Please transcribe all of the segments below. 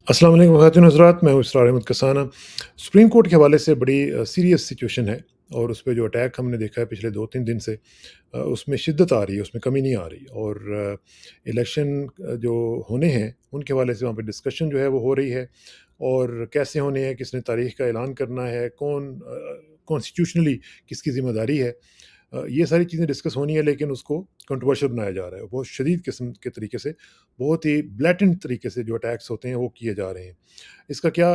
अस्सलाम वालेकुम ख़वातीन हज़रात, मैं हूँ इसरार अहमद कसाना। सुप्रीम कोर्ट के हवाले से बड़ी सीरियस सिचुएशन है और उस पे जो अटैक हमने देखा है पिछले 2-3 दिन से उसमें शिद्दत आ रही है, उसमें कमी नहीं आ रही और इलेक्शन जो होने हैं, उनके हवाले से वहाँ पे डिस्कशन जो है वो हो रही है और कैसे होने हैं, किसने तारीख़ का ऐलान करना है, कौन कॉन्स्टिट्यूशनली किसकी ज़िम्मेदारी है। ये सारी चीज़ें डिस्कस होनी है लेकिन उसको कंट्रोवर्शियल बनाया जा रहा है। बहुत शदीद किस्म के तरीके से, बहुत ही ब्लैटेंट तरीके से जो अटैक्स होते हैं वो किए जा रहे हैं। इसका क्या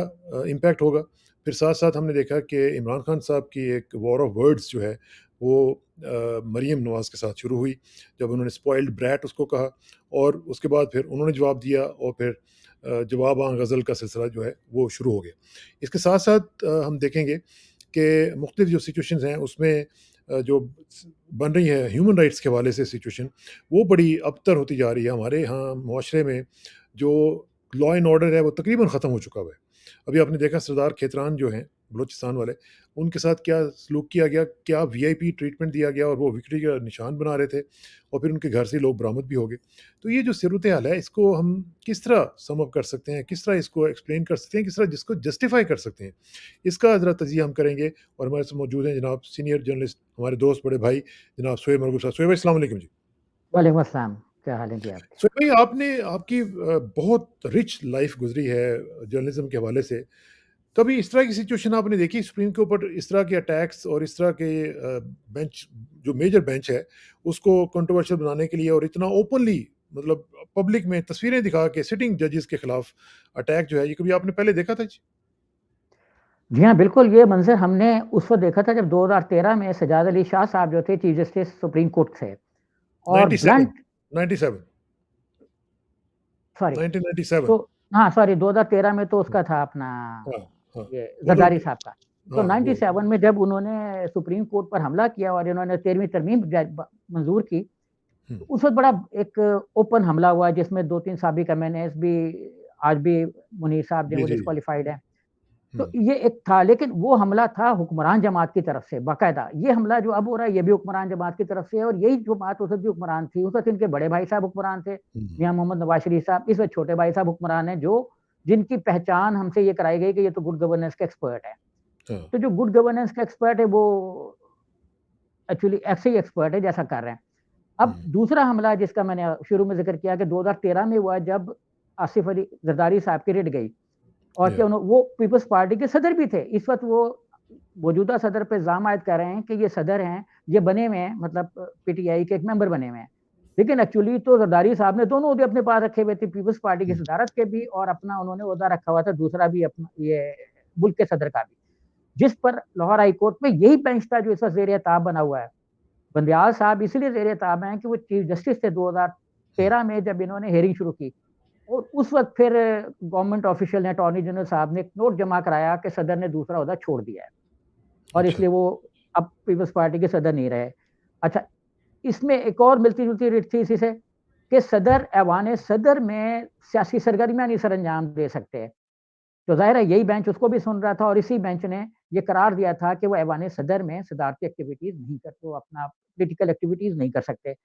इम्पैक्ट होगा? फिर साथ-साथ हमने देखा कि इमरान खान साहब की एक वॉर ऑफ वर्ड्स जो है वो मरीम नवाज़ के साथ शुरू हुई, जब उन्होंने स्पॉइल्ड ब्रैट उसको कहा और उसके बाद फिर उन्होंने जवाब दिया और फिर जवाब गज़ल का सिलसिला जो है वो शुरू हो गया। इसके साथ-साथ हम देखेंगे कि मुख्तलिफ जो सिचुएशंस हैं उसमें जो बन रही है ह्यूमन राइट्स के हवाले से सिचुएशन, वो बड़ी अबतर होती जा रही है। हमारे यहाँ मुआशरे में जो लॉ एंड ऑर्डर है वो तकरीबन ख़त्म हो चुका हुआ है। अभी आपने देखा सरदार खेतरान जो हैं बलूचिस्तान वाले, उनके साथ क्या सलूक किया गया, क्या वीआईपी ट्रीटमेंट दिया गया और वो विक्ट्री का निशान बना रहे थे और फिर उनके घर से लोग बरामद भी हो गए। तो ये जो सूरत-ए-हाल है इसको हम किस तरह सम अप कर सकते हैं, किस तरह इसको एक्सप्लेन कर सकते हैं, किस तरह जिसको जस्टिफ़ाई कर सकते हैं। इसका ज़रा तजिया हम करेंगे और हमारे साथ मौजूद हैं जनाब सीनियर जर्नलिस्ट, हमारे दोस्त, बड़े भाई जनाब सोहेब मरगूब साहब। सोहेब भाई अस्सलाम वालेकुम जी। वालेकुम अस्सलाम, क्या हाल हैं जी आपके? सोहेब भाई आपने आपकी बहुत रिच लाइफ़ गुज़री है जर्नलिज़्म के हवाले से। कभी इस तरह की सिचुएशन आपने देखी सुप्रीम के ऊपर इस तरह के अटैक्स और इस तरह के बेंच जो मेजर बेंच है उसको कंट्रोवर्शियल बनाने के लिए और इतना ओपनली मतलब पब्लिक में तस्वीरें दिखा के सिटिंग जजेस के खिलाफ अटैक जो है ये कभी आपने पहले देखा था जी? जी हाँ, बिल्कुल ये मंज़र हमने उस वक़्त देखा था जब 2013 में सज्जाद अली शाह साहब जो थे चीफ जस्टिस सुप्रीम कोर्ट थे और 97 ब्लंट 97 सॉरी 1997 तो हाँ, सॉरी 2013 में तो उसका था अपना हाँ, हाँ। ये वो तो ज़रदारी साहब का। तो हाँ, वो 97 में जब उन्होंने सुप्रीम कोर्ट पर हमला किया और इन्होंने 13वीं तरमीम मंज़ूर की, हुँ, तो उस वक़्त बड़ा एक ओपन हमला हुआ जिसमें 2-3 साबिक़ एमएनएस भी आज भी मुनीर साहब जो हैं जी, वो जी। डिस्क्वालिफ़ाइड हैं। हुँ, तो ये एक था, लेकिन वो हमला था हुक्मरान जमात की तरफ से बाकायदा। ये हमला जो अब हो रहा है, ये भी हुक्मरान जमात की तरफ से है और यही जमात उस वक़्त भी हुक्मरान थी। उस वक़्त इनके बड़े भाई साहब हुक्मरान थे, हुँ, मियाँ मोहम्मद नवाज़ शरीफ साहब। इस वक़्त छोटे भाई साहब हुक्मरान हैं, जो जिनकी पहचान हमसे ये कराई गई कि ये तो गुड गवर्नेंस के एक्सपर्ट हैं। हाँ, तो जो गुड गवर्नेंस के एक्सपर्ट है, वो एक्चुअली ऐसे ही एक्सपर्ट है जैसा कर रहे हैं। अब हुँ, दूसरा हमला जिसका मैंने शुरू में ज़िक्र किया कि 2013 में हुआ, जब आसिफ अली ज़रदारी साहब की रिट गई। और या क्या वो पीपल्स पार्टी के सदर भी थे। इस वक़्त वो मौजूदा सदर पे इल्ज़ाम आयद कर रहे हैं कि ये सदर हैं, ये बने हुए हैं, मतलब पीटीआई के एक मेंबर बने हुए हैं। लेकिन एक्चुअली तो ज़रदारी साहब ने दोनों ओहदे अपने पास रखे हुए थे, पीपल्स पार्टी की हुँ, सदारत के भी और अपना उन्होंने ओहदा रखा हुआ था दूसरा भी, अपना ये मुल्क के सदर का भी। जिस पर लाहौर हाई कोर्ट में यही बेंच था जो इस वक़्त ज़ेर-ए-ताब बना हुआ है। बंदियाल साहब इसलिए ज़ेर-ए-ताब हैं कि वो चीफ जस्टिस थे हुँ, 2013 में, जब इन्होंने हियरिंग शुरू की। और उस वक़्त फिर गवर्नमेंट ऑफिशियल ने, अटॉर्नी जनरल साहब ने एक नोट जमा कराया कि सदर ने दूसरा ओहदा छोड़ दिया है और अच्छा, इसलिए वो अब पीपल्स पार्टी के सदर नहीं रहे। अच्छा, इसमें एक और मिलती-जुलती रिट थी इसी से कि सदर ऐवान सदर में सियासी सरगर्मियाँ नहीं सरअंजाम दे सकते। तो ज़ाहिर है यही बेंच उसको भी सुन रहा था और इसी बेंच ने ये करार दिया था कि वो ऐवान सदर में सदारती एक्टिविटीज़ नहीं कर, वो अपना पॉलिटिकल एक्टिविटीज़ नहीं कर सकते।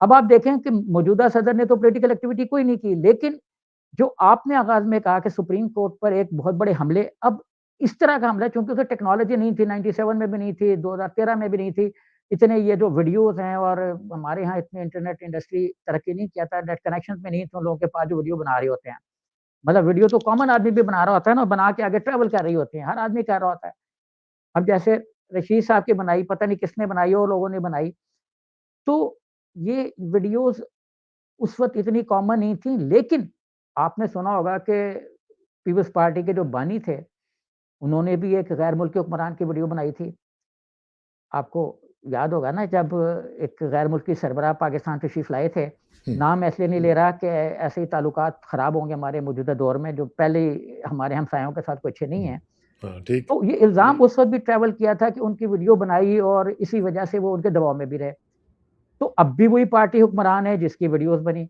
अब आप देखें कि मौजूदा सदर ने तो पॉलिटिकल एक्टिविटी कोई नहीं की, लेकिन जो आपने आगाज़ में कहा कि सुप्रीम कोर्ट पर एक बहुत बड़े हमले, अब इस तरह का हमला, चूँकि उसमें टेक्नोलॉज़ी नहीं थी, 97 में भी नहीं थी, 2013 में भी नहीं थी। इतने ये जो वीडियोज़ हैं, और हमारे यहाँ इतनी इंटरनेट इंडस्ट्री तरक्की नहीं किया था, नेट कनेक्शंस में नहीं थे उन लोगों के पास जो वीडियो बना रहे होते हैं। मतलब वीडियो तो कॉमन आदमी भी बना रहा होता है ना, बना के आगे ट्रैवल कर रही होती है, हर आदमी कर रहा होता है। अब जैसे रशीद साहब की बनाई, पता नहीं किसने बनाई और लोगों ने बनाई। तो ये वीडियोज़ उस वक़्त इतनी कॉमन नहीं थी, लेकिन आपने सुना होगा कि पीपल्स पार्टी के जो बानी थे, उन्होंने भी एक गैर मुल्की हुक्मरान की वीडियो बनाई थी। आपको याद होगा ना, जब एक गैर मुल्की सरबराह पाकिस्तान तशरीफ़ लाए थे। हुँ, नाम मैं इसलिए नहीं ले रहा कि ऐसे ही ताल्लुकात ख़राब होंगे हमारे मौजूदा दौर में, जो पहले ही हमारे हमसायों के साथ कोई अच्छे नहीं हुँ, हैं। हाँ, ठीक। तो ये इल्ज़ाम उस वक़्त भी ट्रैवल किया था कि उनकी वीडियो बनाई और इसी वजह से वो उनके दबाव में भी रहे। तो अब भी वही पार्टी हुक्मरान है जिसकी वीडियोज़ बनी।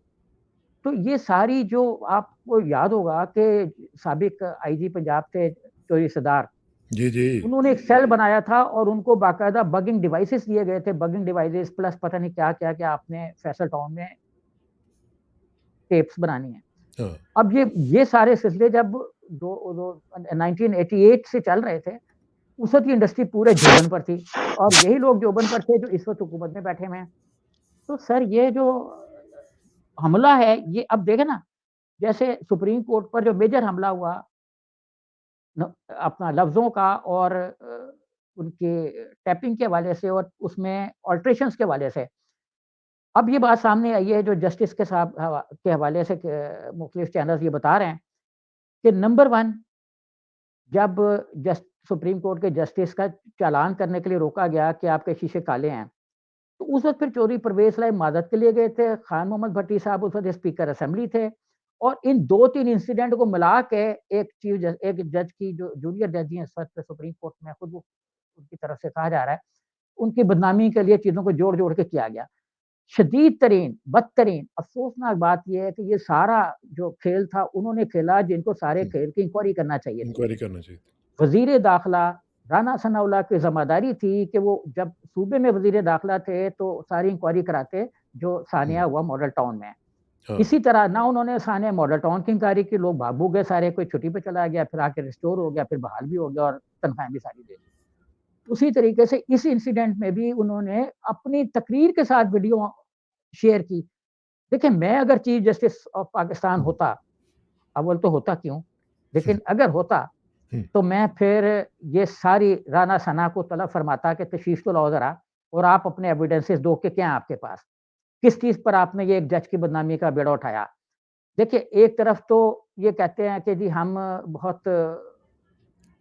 तो ये सारी जो आपको याद होगा कि साबिक आईजी पंजाब थे चौधरी सरदार, जी, जी। उन्होंने एक सेल बनाया था और उनको बाकायदा बगिंग डिवाइसेस दिए गए थे, बगिंग डिवाइसेस प्लस पता नहीं क्या-क्या, क्या आपने फैसल टाउन में टेप्स बनानी है। हाँ, अब ये सारे सिलसिले जब दो दो 1988 से चल रहे थे, उस वक़्त ये इंडस्ट्री पूरे जोबन पर थी और यही लोग जोबन पर थे जो इस वक़्त हुकूमत में बैठे हुए हैं। तो सर ये जो हमला है, ये अब देखें ना, जैसे सुप्रीम कोर्ट पर जो मेजर हमला हुआ न अपना लफ्ज़ों का और उनके टैपिंग के हवाले से और उसमें अल्टरेशंस के हवाले से। अब ये बात सामने आई है जो जस्टिस के साहब के हवाले से क मुख्तलिफ चैनल्स ये बता रहे हैं कि नंबर 1 जब सुप्रीम कोर्ट के जस्टिस का चालान करने के लिए रोका गया कि आपके शीशे काले हैं, तो उस वक़्त फिर चौधरी परवेज़ इलाही मदद के लिए गए थे, खान मोहम्मद भट्टी साहब उस वक़्त स्पीकर असेंबली थे और इन 2-3 इंसिडेंट को मिला के एक जज की जो जूनियर जज हैं इस वक़्त सुप्रीम कोर्ट में खुद वो उनकी तरफ से कहा जा रहा है, उनकी बदनामी के लिए चीज़ों को जोड़-जोड़ के किया गया। शदीद तरीन, बदतरीन, अफ़सोसनाक बात ये है कि ये सारा जो खेल था उन्होंने खेला जिनको सारे हुँ, खेल की इंक्वायरी करना चाहिए थी। इंक्वायरी करना चाहिए था। वज़ीर दाखिला राना सनाउल्लाह की ज़िम्मेदारी थी कि वो जब सूबे में वज़ीर दाखिला थे तो सारी इंक्वायरी कराते जो हुँ, सानिया हुआ मॉडल टाउन में। हाँ, इसी तरह ना उन्होंने सानिया मॉडल टाउन की इंक्वायरी की, लोग भाग-भूग गए सारे, कोई छुट्टी पे चला गया, फिर आके रिस्टोर हो गया, फिर बहाल भी हो गया और तनख्वाहें भी सारी दे दी। उसी तरीके से इस इंसिडेंट में भी उन्होंने अपनी तकरीर के साथ वीडियो शेयर की। देखिए, मैं अगर चीफ जस्टिस ऑफ पाकिस्तान हुँ, होता, अव्वल तो होता क्यों? हुँ, लेकिन अगर होता, हुँ, तो मैं फिर ये सारी राना सना को तलब फरमाता कि तशरीफ़ तो लाओ ज़रा और आप अपने एविडेंसेस दो कि क्या है आपके पास? किस चीज़ पर आपने ये एक जज की बदनामी का बेड़ा उठाया? देखिए, एक तरफ तो ये कहते हैं कि जी हम बहुत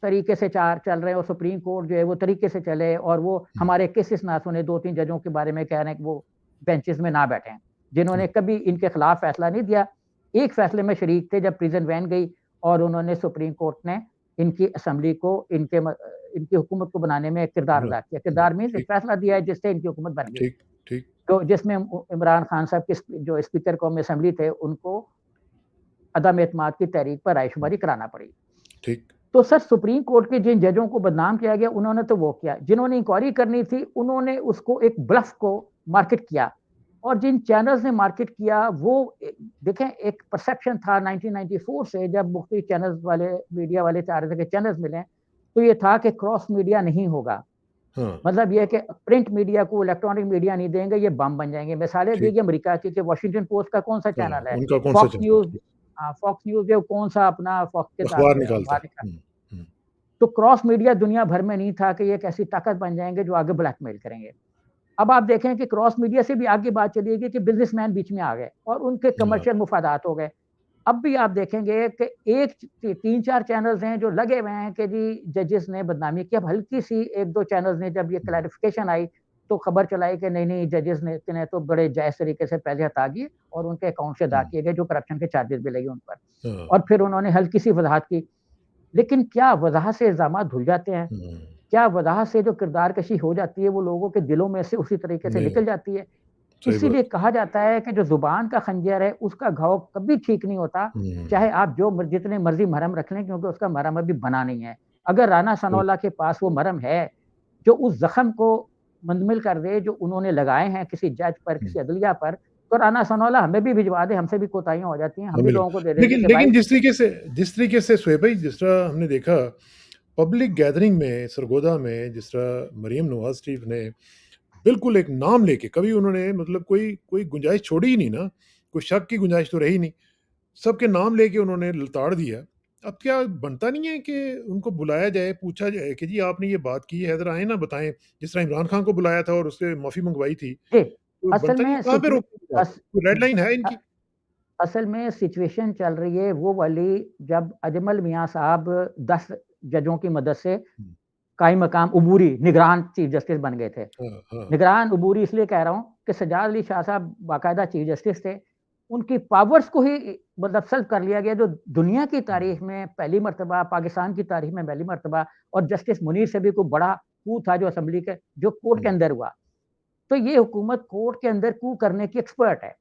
तरीके से चार चल रहे हैं और सुप्रीम कोर्ट जो है वो तरीके से चले और वो हुँ, हमारे केसेस ना सुने, 2-3 जजों के बारे में कह रहे हैं कि वो बेंचेस में ना बैठें, हुँ, जिन्होंने कभी इनके खिलाफ फैसला नहीं दिया। एक फैसले में शरीक थे जब प्रिज़न वैन गई और उन्होंने सुप्रीम कोर्ट ने इनकी असेंबली को इनकी हुकूमत को बनाने में एक किरदार हुँ, अदा किया। हुँ, किरदार मीन्स एक ठीक, फैसला दिया है जिससे इनकी हुकूमत बन गई। ठीक, ठीक, तो जिसमें इमरान खान साहब के जो स्पीकर कौमी असेंबली थे, उनको अदम एतमाद की तहरीक पर हुँ, रायशुमारी कराना पड़ी। ठीक, तो सर सुप्रीम कोर्ट के जिन जजों को बदनाम किया गया, उन्होंने तो वो किया। जिन्होंने इंक्वायरी करनी थी, उन्होंने उसको एक ब्लफ को मार्केट किया और जिन चैनल्स ने मार्केट किया, वो देखें एक परसेप्शन था 1994 से जब मुख्तलिफ चैनल्स वाले, मीडिया वाले चाह रहे थे कि चैनल्स मिलें, तो ये था कि क्रॉस मीडिया नहीं होगा। हाँ, मतलब ये है कि प्रिंट मीडिया को इलेक्ट्रॉनिक मीडिया नहीं देंगे, ये बम बन जाएँगे। मिसालें दी ठीक, गई अमेरिका की कि वॉशिंगटन पोस्ट का कौन-सा हाँ, चैनल है? उनका कौन-सा Fox channel? News Fox news जो कौन-सा अपना फॉक्स के साथ अखबार निकालता अखबार है। निकाल। हुँ, हुँ, तो क्रॉस मीडिया दुनिया भर में नहीं था कि ये एक ऐसी ताकत बन जाएँगे जो आगे ब्लैकमेल करेंगे। अब आप देखें कि क्रॉस मीडिया से भी आगे बात चली गई कि बिज़नेसमैन बीच में आ गए और उनके हाँ, कमर्शियल मुफ़ादात हो गए। अब भी आप देखेंगे कि एक 3-4 चैनल्स हैं जो लगे हुए हैं कि जी जजेस ने बदनामी की। अब हल्की-सी 1-2 चैनल्स ने जब ये हुँ, क्लैरिफ़िकेशन आई, तो खबर चलाई कि नहीं-नहीं जजेस ने तो बड़े जायज़ तरीके से पैसे हटा दिए और उनके अकाउंट से अदा हुँ, किए गए जो करप्शन के चार्जेस भी लगे उन पर। हाँ, और फिर उन्होंने हल्की-सी वज़ाहत की। लेकिन क्या वज़ाहत से इल्ज़ामात धुल जाते हैं? हुँ, क्या वज़ाहत से जो किरदार कशी हो जाती है, वो लोगों के दिलों में से उसी तरीके से नहीं निकल होता, जाती है? सही इसीलिए बात। कहा जाता है कि जो ज़ुबान का खंजर है, उसका घाव कभी ठीक नहीं होता, हुँ, चाहे आप जो जितने मर्ज़ी मरहम रख लें क्योंकि उसका मरहम अभी बना नहीं है। अगर राना सही सनाउल्लाह के पास वो मरहम है, जो उस ज़ख्म को मुंदमिल कर दे, जो उन्होंने लगाए हैं किसी जज पर, हुँ, किसी अदलिया पर, तो राना सनाउल्लाह हमें भी भिजवा दे, हमसे भी कोताहियाँ हो जाती हैं, हम भी बिल्कुल। लोगों को दे देंगे लेकिन कि लेकिन भाई जिस तरीके से शोएब भाई, जिस तरह हमने देखा पब्लिक गैदरिंग में, सरगोधा में, जिस तरह मरियम नवाज़ शरीफ ने बिल्कुल एक नाम लेके कभी उन्होंने मतलब कोई कोई गुंजाइश छोड़ी ही नहीं ना, कोई शक की गुंजाइश तो रही नहीं। सबके नाम लेके उन्होंने लताड़ दिया। अब क्या बनता नहीं है कि उनको बुलाया जाए, पूछा जाए कि जी आपने ये बात की है, ज़रा आएँ ना बताएँ। जिस तरह इमरान खान को बुलाया था और उससे माफ़ी मंगवाई थी, जी, तो असल बनता नहीं है में कहाँ पे सिचुए रोकेंगे आप? अस कोई रेड हुँ। लाइन है अ इनकी? असल में सिचुएशन चल रही है वो वाली जब अजमल मियाँ साहब 10 जजों की मदद से हुँ, कायम मकाम उबूरी निगरान चीफ जस्टिस बन गए थे। हाँ, हाँ। निगरान उबूरी इसलिए कह रहा हूँ कि सज्जाद अली शाह साहब बाकायदा चीफ जस्टिस थे। उनकी पावर्स को ही मतलब सल्ब कर लिया गया जो दुनिया की हुँ, तारीख में पहली मर्तबा, पाकिस्तान की तारीख में पहली मर्तबा और जस्टिस मुनीर से भी कोई बड़ा कू था जो असेंबली के जो कोर्ट के हुँ, अंदर हुआ। तो ये हुकूमत कोर्ट के अंदर कू करने की एक्सपर्ट है।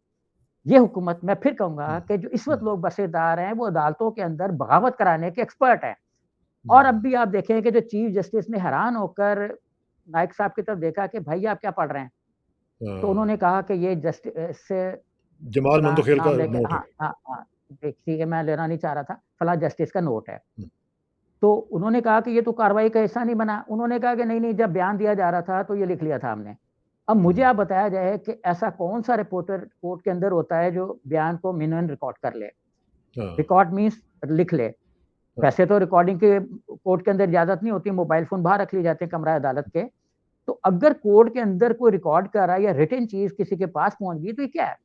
ये हुकूमत मैं फिर कहूँगा हुँ, कि जो इस वक़्त हुँ, लोग बसेदार हैं, वो अदालतों के अंदर बगावत कराने के एक्सपर्ट हैं। और अब हुँ, भी आप देखें कि जो चीफ जस्टिस ने हैरान होकर नाइक साहब की तरफ देखा कि भाई आप क्या पढ़ रहे हैं? तो हाँ। उन्होंने कहा कि ये से जमाल फलाँ मंदोखेल का नाम लेके नोट है। हाँ, हाँ, हाँ। देखिए कि मैं लेना नहीं चाह रहा था, फलाँ जस्टिस का नोट है। हुँ, तो उन्होंने कहा कि ये तो कार्रवाई का हिस्सा नहीं बना। उन्होंने कहा कि नहीं, नहीं जब बयान दिया जा रहा था तो ये लिख लिया था हमने। अब मुझे हुँ, आप बताया जाए कि ऐसा कौन-सा रिपोर्टर कोर्ट के अंदर होता है जो बयान को मिनिमम रिकॉर्ड कर ले। हाँ, रिकॉर्ड मीन्स लिख ले। हाँ, वैसे तो रिकॉर्डिंग की कोर्ट के अंदर इजाज़त नहीं होती, मोबाइल फ़ोन बाहर रख लिए जाते हैं कमरा अदालत के। तो अगर कोर्ट के अंदर कोई रिकॉर्ड कर रहा है या रिटन चीज़ किसी के पास पहुँच गई तो ये क्या है?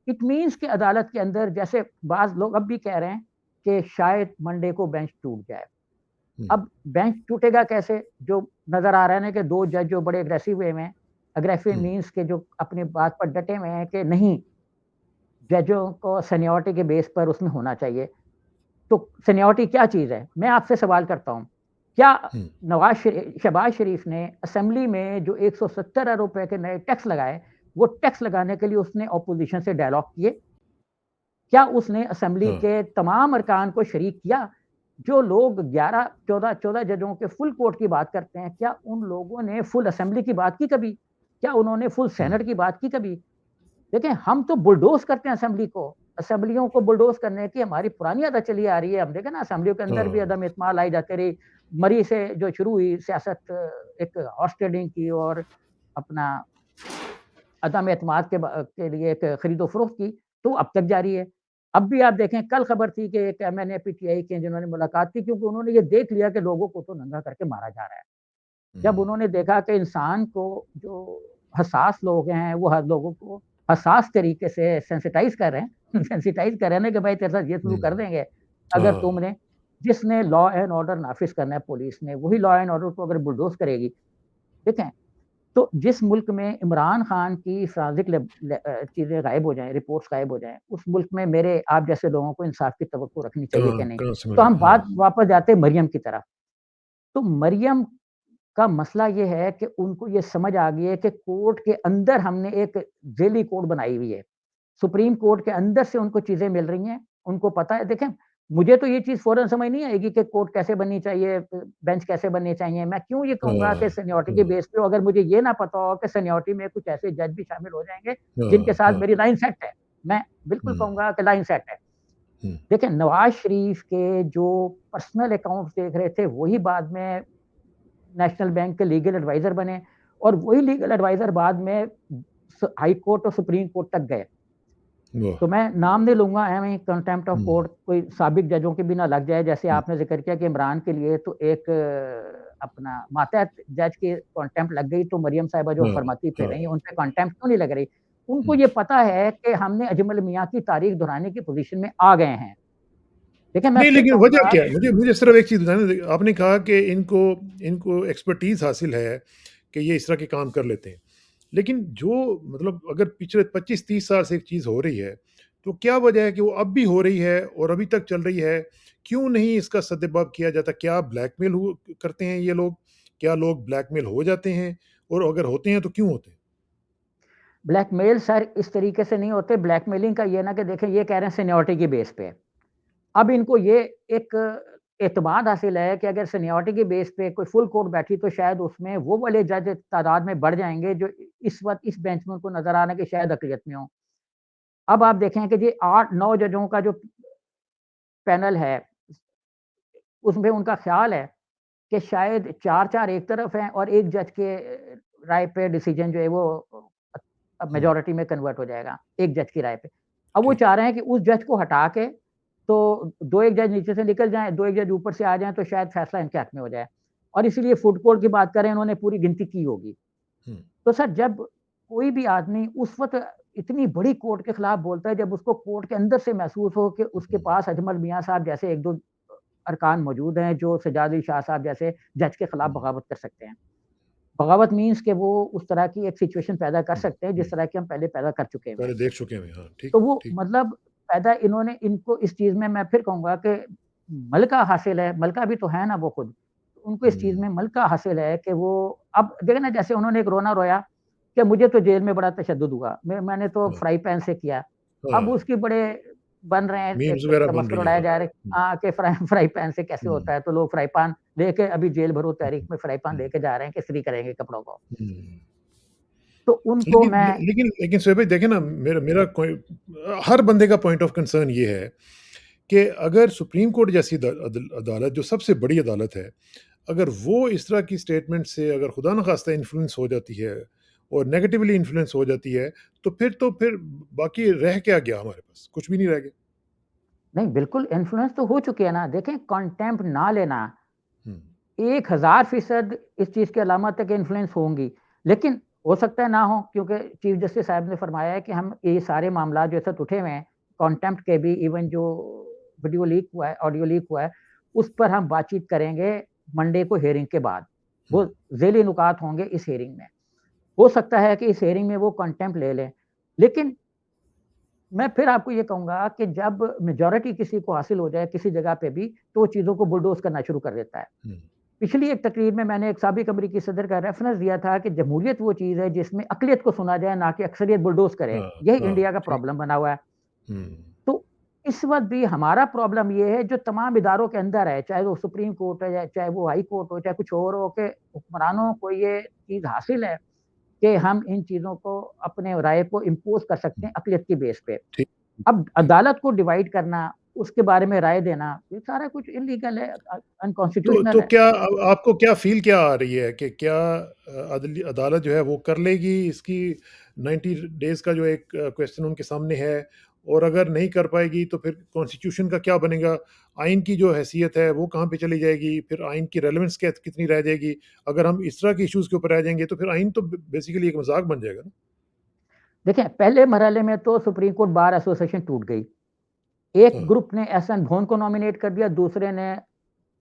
इट मीन्स कि अदालत के अंदर जैसे बाज़ लोग अब भी कह रहे हैं कि शायद मंडे को बेंच टूट जाए। हुँ, अब बेंच टूटेगा कैसे? जो नज़र आ रहा है ना कि 2 जज जो बड़े अग्रेसिव वे में अग्रेसिव हुँ, मीन्स के जो अपनी बात पर डटे हुए हैं कि नहीं, जजों को सीनियरिटी के बेस पर उसमें होना चाहिए। तो सीनियरिटी क्या चीज़ है? मैं आपसे सवाल करता हूँ, क्या हुँ, शहबाज़ शरीफ ने असेंबली में जो 170 अरब रुपए के नए टैक्स लगाए, वो टैक्स लगाने के लिए उसने ऑपोज़िशन से डायलॉग किए? क्या उसने असेंबली हाँ, के तमाम अरकान को शरीक किया? जो लोग 11, 14 जजों के फुल कोर्ट की बात करते हैं, क्या उन लोगों ने फुल असेंबली की बात की कभी? क्या उन्होंने फुल हुँ, सेनेट की बात की कभी? देखें, हम तो बुलडोज़ करते हैं असेंबली को। असेंबलियों को बुलडोज़ करने की हमारी पुरानी आदत चली आ रही है। हम देखें ना असेंबलियों के अंदर भी हाँ, अदम-एतमाद लाई जाती रही। मरी से जो शुरू हुई सियासत एक हॉर्स ट्रेडिंग की और अपना अदम-एतमाद के लिए एक खरीदो-फ़रोख्त की, तो अब तक जारी है। अब भी आप देखें कल खबर थी कि एक एमएनए पीटीआई के जिन्होंने मुलाकात की क्योंकि उन्होंने ये देख लिया कि लोगों को तो नंगा करके मारा जा रहा है। जब हुँ, उन्होंने देखा कि इंसान को जो हसास लोग हैं, वो हर लोगों को हसास तरीके से सेंसिटाइज़ कर रहे हैं सेंसिटाइज़ कर रहे हैं ना कि भाई तेरे साथ ये हुँ, सलूक कर देंगे, अगर हाँ, तुमने जिसने लॉ एंड ऑर्डर नाफ़िज़ करना है पुलिस ने, वही लॉ एंड ऑर्डर को अगर बुलडोज़ करेगी, देखें, तो जिस मुल्क में इमरान खान की फ़ॉरेंसिक चीज़ें गायब हो जाएँ, रिपोर्ट्स गायब हो जाएँ, उस मुल्क में मेरे आप जैसे लोगों को इंसाफ़ की तवक्को रखनी चाहिए कि कहाँ नहीं? कहाँ से तो मिले? हम हाँ, बात वापस जाते हैं मरियम की तरफ। तो मरियम का मसला ये है कि उनको ये समझ आ गई है कि कोर्ट के अंदर हमने एक जेली कोड बनाई हुई है। सुप्रीम कोर्ट के अंदर से उनको चीज़ें मिल रही हैं, उनको पता है देखें, मुझे तो ये चीज़ फ़ौरन समझ नहीं आएगी कि कोर्ट कैसे बननी चाहिए, बेंच कैसे बनने चाहिए। मैं क्यों ये कहूँगा हाँ, कि सीनियरिटी के हाँ, बेस पे अगर मुझे ये ना पता हो कि सीनियरिटी में कुछ ऐसे जज भी शामिल हो जाएँगे, जिनके हाँ, साथ हाँ, मेरी लाइन सेट है। मैं बिल्कुल हुँ, कहूँगा कि लाइन सेट है। हुँ, देखिए, नवाज़ शरीफ के जो पर्सनल अकाउंट्स देख रहे थे, वही बाद में नेशनल बैंक के लीगल एडवाइज़र बने और वही लीगल एडवाइज़र बाद में हाई कोर्ट और सुप्रीम कोर्ट तक गए। वाह! तो मैं नाम नहीं लूँगा एवें ही कंटेम्प्ट ऑफ हुँ, कोर्ट कोई साबिक जजों के भी ना लग जाए, जैसे हुँ, आपने ज़िक्र किया कि इमरान के लिए तो एक अपना मातहत जज की कंटेम्प्ट लग गई, तो मरियम साहिबा जो हाँ, फरमाती फिर रही हाँ, हैं, उन पे कंटेम्प्ट क्यों नहीं लग रही? उनको हुँ। ये पता है कि हमने अजमल मियाँ की तारीख दोहराने की पोज़ीशन में आ गए हैं। देखिए, मैं नहीं, फिर लेकिन वजह कहूँगा क्या है? मुझे मुझे सिर्फ़ एक चीज़ बताना देखिए, आपने कहा कि इनको इनको एक्सपर्टीज़ हासिल है कि ये इस तरह के काम कर लेते हैं। लेकिन जो मतलब अगर पिछले 25-30 साल से एक चीज़ हो रही है, तो क्या वजह है कि वो अब भी हो रही है और अभी तक चल रही है? क्यों नहीं इसका सद्देबाब किया जाता? क्या ब्लैकमेल हु करते हैं ये लोग? क्या लोग ब्लैकमेल हो जाते हैं? और अगर होते हैं तो क्यों होते हैं? ब्लैकमेल सर इस तरीके से नहीं होते, ब्लैकमेलिंग का ये ना कि देखें ये कह रहे हैं सीनियरिटी के बेस पे। अब इनको ये एक एतमाद हासिल है कि अगर सीनियरिटी के बेस पे कोई फुल कोर्ट बैठी तो शायद उसमें वो वाले जज तादाद में बढ़ जाएँगे जो इस वक़्त इस बेंच में उनको नज़र आ रहा है कि शायद अक़लियत में हों। अब आप देखें कि जी 8-9 जजों का जो पैनल है, उसमें उनका ख़्याल है कि शायद 4-4 एक तरफ हैं और एक जज के राय पे डिसीज़न जो है वो अब हुँ, मेजॉरिटी में कन्वर्ट हो जाएगा, एक जज की राय पे। अब वो ठीक। चाह रहे हैं कि उस जज को हटा के तो 2-1 जज नीचे से निकल जाएँ, 2-1 जज ऊपर से आ जाएँ तो शायद फैसला इनके हक में हो जाए। और इसीलिए फुट कोर्ट की बात करें उन्होंने पूरी गिनती की होगी। हुँ, तो सर जब कोई भी आदमी उस वक़्त इतनी बड़ी कोर्ट के खिलाफ बोलता है, जब उसको कोर्ट के अंदर से महसूस हो कि उसके हुँ, पास अजमल मियाँ साहब जैसे 1-2 अरकान मौजूद हैं जो सज्जाद अली शाह साहब जैसे जज के खिलाफ हुँ, बगावत कर सकते हैं। बगावत मीन्स कि वो उस तरह की एक सिचुएशन पैदा कर हुँ, सकते हैं हुँ। जिस तरह की हम पहले पैदा कर चुके हुए हैं। पहले देख चुके हैं। हाँ, ठीक, तो वो ठीक। मतलब पैदा इन्होंने इनको इस चीज़ में मैं फिर कहूँगा कि मलका हासिल है, मलका भी तो है ना वो खुद। उनको इस चीज़ हुँ, में मलका हासिल है कि वो अब देखें ना जैसे उन्होंने एक रोना-रोया कि मुझे तो जेल में बड़ा तशद्दुद हुआ। मैंने तो हाँ, फ्राई पैन से किया। अब हाँ। उसके बड़े बन रहे हैं, मीम्स एक वगैरह बन तमस्कुर रही हैं। उड़ाए हाँ। जा रहे हुँ, हाँ, कि फ्राई फ्राई पैन से कैसे हुँ, होता है? तो लोग फ्राई पैन लेके अभी जेल भरो हुँ, तहरीक में फ्राई पैन हुँ, लेके जा रहे हैं कि इस्त्री करेंगे कपड़ों को। हुँ। तो उनको लेकिन मैं लेकिन लेकिन शोएब भाई देखें ना मेरा मेरा कोई हर बंदे का पॉइंट ऑफ कंसर्न ये है कि अगर सुप्रीम कोर्ट जैसी अदालत जो सबसे बड़ी अदालत है, अगर वो इस तरह की स्टेटमेंट से अगर खुदा न खास्ता इन्फ्लुएंस हो जाती है और नेगेटिवली इन्फ्लुएंस हो जाती है, तो फिर बाकी रह क्या गया हमारे पास? कुछ भी नहीं रह गया। नहीं, बिल्कुल इन्फ्लुएंस तो हो चुके हैं ना। देखें, कंटेम्प्ट ना लेना हुँ, 1000% इस चीज़ की अलामत है कि इन्फ्लुएंस होंगी। लेकिन हो सकता है ना हो, क्योंकि चीफ जस्टिस साहब ने फरमाया है कि हम ये सारे मामला जो ऐसे उठे हुए हैं, कंटेम्प्ट के भी, इवन जो वीडियो लीक हुआ है, ऑडियो लीक हुआ है, उस पर हम बातचीत करेंगे मंडे को हियरिंग के बाद। हुँ। वो ज़ैली नुकात होंगे इस हियरिंग में। हो सकता है कि इस हियरिंग में वो कंटेम्प्ट ले लें। लेकिन मैं फिर आपको ये कहूँगा कि जब मेजॉरिटी किसी को हासिल हो जाए किसी जगह पे भी, तो वो चीज़ों को बुलडोज़ करना शुरू कर देता है। हुँ, पिछली एक तकरीर में मैंने एक साबिक अमरीकी सदर का रेफ़रेंस दिया था कि जमहूरियत वो चीज़ है जिसमें अक़लियत को सुना जाए, ना कि अक्सरियत बुलडोज़ करे। हाँ, यही हाँ, इंडिया का ठीक। प्रॉब्लम बना हुआ है। हुँ, तो इस वक़्त भी हमारा प्रॉब्लम ये है जो तमाम इदारों के अंदर है, चाहे वो सुप्रीम कोर्ट है, या चाहे वो हाई कोर्ट हो, चाहे कुछ और हो, कि हुक्मरानों को ये चीज़ हासिल है कि हम इन चीज़ों को, अपने राय को इम्पोज़ कर सकते हुँ, हैं अक़लियत की बेस पे। ठीक, अब ठीक। अदालत को डिवाइड करना, उसके बारे में राय देना, ये सारा कुछ इल्लीगल है, तो अनकॉन्स्टिट्यूशनल है। क्या आपको क्या फ़ील क्या आ रही है कि क्या अदली अदालत जो है वो कर लेगी इसकी 90 डेज़ का जो एक क्वेश्चन उनके सामने है, और अगर नहीं कर पाएगी तो फिर कॉन्स्टिट्यूशन का क्या बनेगा? आइन की जो हैसियत है वो कहाँ पे चली जाएगी? फिर आइन की रेलेवेंस क्या कितनी रह जाएगी? अगर हम इस तरह के इश्यूज़ के ऊपर रह जाएँगे तो फिर आइन तो बेसिकली एक मज़ाक बन जाएगा ना। देखें, पहले मरहले में तो सुप्रीम कोर्ट बार एसोसिएशन टूट गई। एक हाँ, ग्रुप ने एहसान भोन को नॉमिनेट कर दिया, दूसरे ने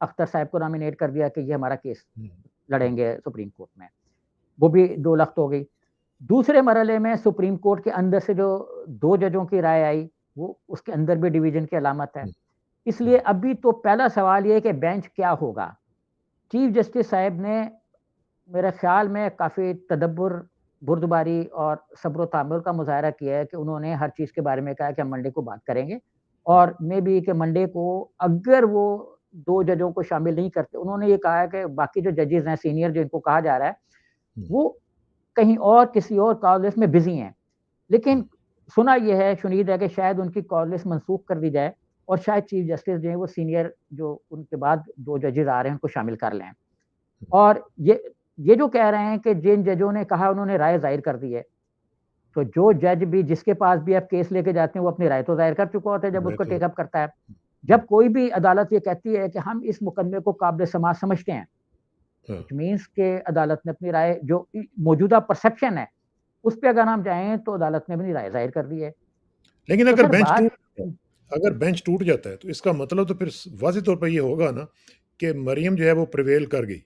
अख्तर साहब को नॉमिनेट कर दिया कि ये हमारा केस हुँ, हुँ, लड़ेंगे सुप्रीम कोर्ट में। वो भी 2 लख्त हो गई। दूसरे मरहले में सुप्रीम कोर्ट के अंदर से जो 2 जजों की राय आई, वो उसके अंदर भी डिवीज़न की अलामत है। हुँ, इसलिए हुँ, अभी तो पहला सवाल ये है कि बेंच क्या होगा? चीफ जस्टिस साहब ने मेरे ख़्याल में काफ़ी तदब्बुर, बुर्दबारी और सब्र-ओ-तहम्मुल का मुज़ाहरा किया है कि उन्होंने हर चीज़ के बारे में कहा कि हम मंडे को बात करेंगे, और मेबी कि मंडे को अगर वो 2 जजों को शामिल नहीं करते, उन्होंने ये कहा है कि बाकी जो जजेस हैं सीनियर जिनको कहा जा रहा है, हुँ, वो कहीं और किसी और कॉल लिस्ट में बिज़ी हैं। हुँ, लेकिन सुना ये है, शुनीद है कि शायद उनकी कॉल लिस्ट मनसूख कर दी जाए, और शायद चीफ जस्टिस जो हैं वो सीनियर, जो उनके बाद 2 जजेस आ रहे हैं, उनको शामिल कर लें। और ये जो कह रहे हैं कि जिन जजों ने कहा उन्होंने राय ज़ाहिर कर दी है, तो जो जज भी जिसके पास भी आप केस लेके जाते हैं वो अपनी राय तो ज़ाहिर कर चुका होता है जब राइट उसको तो टेक अप करता है। हुँ, जब कोई भी अदालत ये कहती है कि हम इस मुकदमे को काबिल समाअत समझते हैं, हाँ। इट मीन्स कि अदालत ने अपनी राय, जो मौजूदा परसेप्शन है, उस पे अगर हम जाएँ तो अदालत ने अपनी राय ज़ाहिर कर दी है। लेकिन तो अगर सर बेंच बात, अगर बेंच टूट जाता है, तो इसका मतलब तो फिर वाज़िह तौर पे ये होगा ना कि मरियम जो है वो प्रिवेल कर गई।